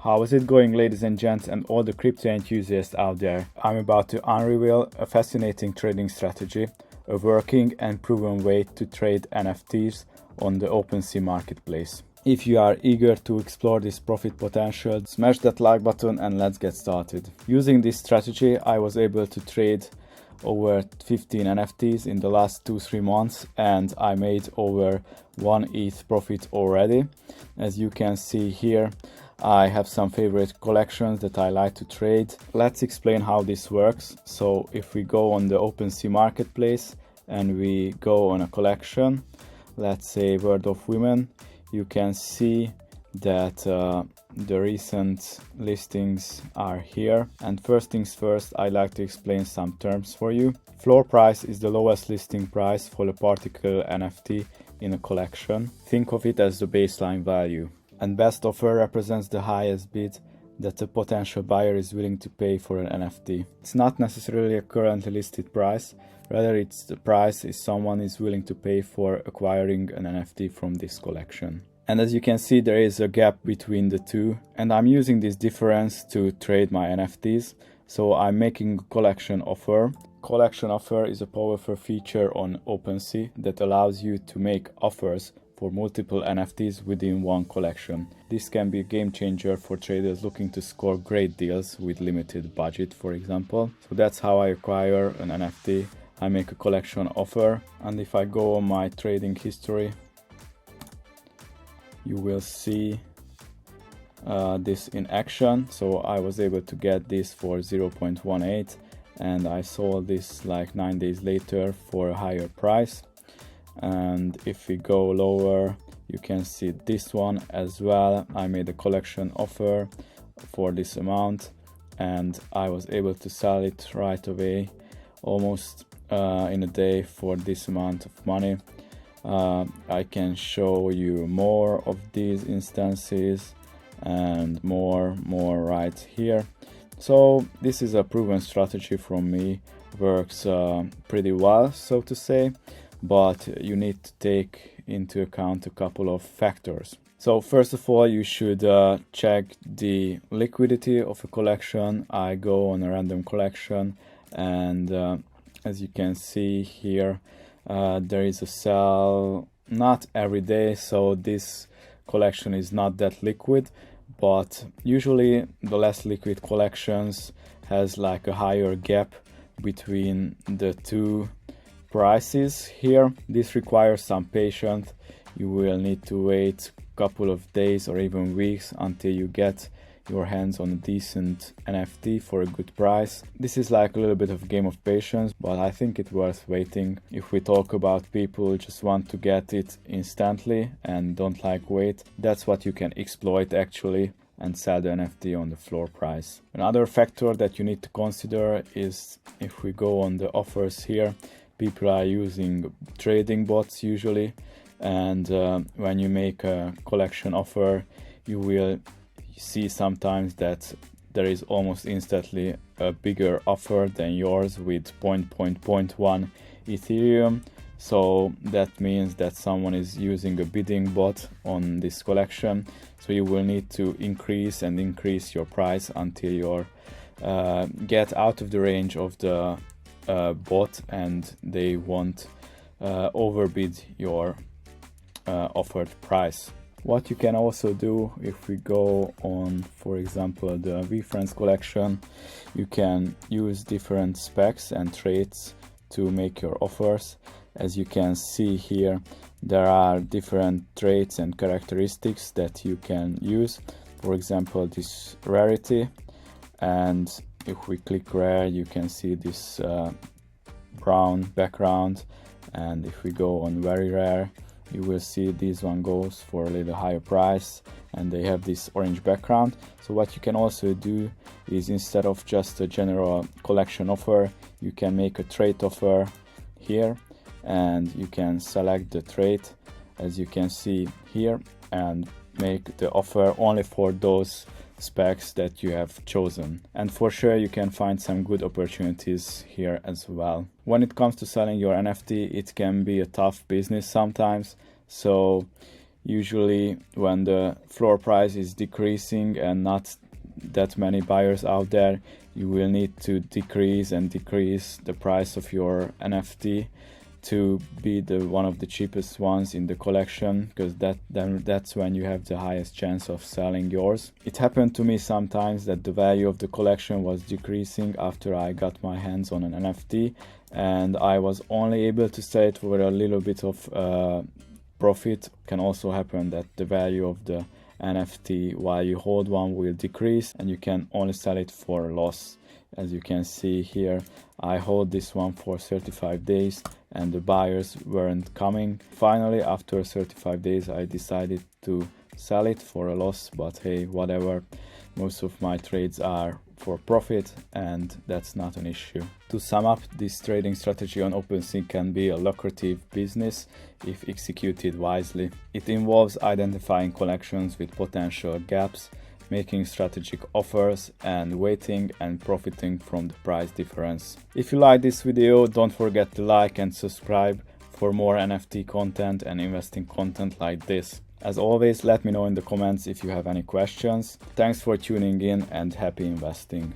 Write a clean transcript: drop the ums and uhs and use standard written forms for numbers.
How is it going, ladies and gents, and all the crypto enthusiasts out there? I'm about to unreveal a fascinating trading strategy, a working and proven way to trade NFTs on the OpenSea Marketplace. If you are eager to explore this profit potential, smash that like button and let's get started. Using this strategy, I was able to trade over 15 NFTs in the last 2-3 months, and I made over 1 ETH profit already. As you can see here, I have some favorite collections that I like to trade. Let's explain how this works. So if we go on the OpenSea Marketplace and we go on a collection, let's say World of Women, you can see that the recent listings are here. And first things first, I like to explain some terms for you. Floor price is the lowest listing price for a particular NFT in a collection. Think of it as the baseline value. And best offer represents the highest bid that a potential buyer is willing to pay for an NFT. It's not necessarily a currently listed price, rather it's the price someone is willing to pay for acquiring an NFT from this collection. And as you can see, there is a gap between the two, and I'm using this difference to trade my NFTs. So I'm making a collection offer. Collection offer is a powerful feature on OpenSea that allows you to make offers for multiple NFTs within one collection. This can be a game changer for traders looking to score great deals with limited budget, for example. So that's how I acquire an NFT. I make a collection offer, and if I go on my trading history, you will see this in action. So I was able to get this for 0.18, and I sold this like 9 days later for a higher price. And if we go lower, you can see this one as well. I made a collection offer for this amount, and I was able to sell it right away, almost in a day, for this amount of money. I can show you more of these instances and more right here. So this is a proven strategy from me, works pretty well, so to say, but you need to take into account a couple of factors. So first of all, you should check the liquidity of a collection. I go on a random collection, and as you can see here, there is a sell not every day, so this collection is not that liquid, but usually the less liquid collections has like a higher gap between the two prices here. This requires some patience. You will need to wait a couple of days or even weeks until you get your hands on a decent NFT for a good price. This is like a little bit of a game of patience, but I think it's worth waiting. If we talk about people who just want to get it instantly and don't like wait, that's what you can exploit actually and sell the NFT on the floor price. Another factor that you need to consider is, if we go on the offers here, people are using trading bots usually, and when you make a collection offer, you will see sometimes that there is almost instantly a bigger offer than yours with 0.1 Ethereum. So that means that someone is using a bidding bot on this collection. So you will need to increase your price until you get out of the range of the bot and they won't overbid your offered price. What you can also do, if we go on, for example, the VFriends collection, you can use different specs and traits to make your offers. As you can see here, there are different traits and characteristics that you can use. For example, this rarity, and if we click rare, you can see this brown background, and if we go on very rare, you will see this one goes for a little higher price and they have this orange background. So what you can also do is, instead of just a general collection offer, you can make a trait offer here, and you can select the trait as you can see here and make the offer only for those specs that you have chosen. And for sure you can find some good opportunities here as well. When it comes to selling your NFT, it can be a tough business sometimes, so Usually when the floor price is decreasing and not that many buyers out there, you will need to decrease the price of your NFT to be one of the cheapest ones in the collection, because that's when you have the highest chance of selling yours. It happened to me sometimes that the value of the collection was decreasing after I got my hands on an NFT, and I was only able to sell it for a little bit of profit. Can also happen that the value of the NFT while you hold one will decrease and you can only sell it for a loss. As you can see here, I hold this one for 35 days and the buyers weren't coming. Finally, after 35 days, I decided to sell it for a loss, but hey, whatever. Most of my trades are for profit and that's not an issue. To sum up, this trading strategy on OpenSea can be a lucrative business if executed wisely. It involves identifying collections with potential gaps, making strategic offers, and waiting and profiting from the price difference. If you like this video, don't forget to like and subscribe for more NFT content and investing content like this. As always, let me know in the comments if you have any questions. Thanks for tuning in and happy investing.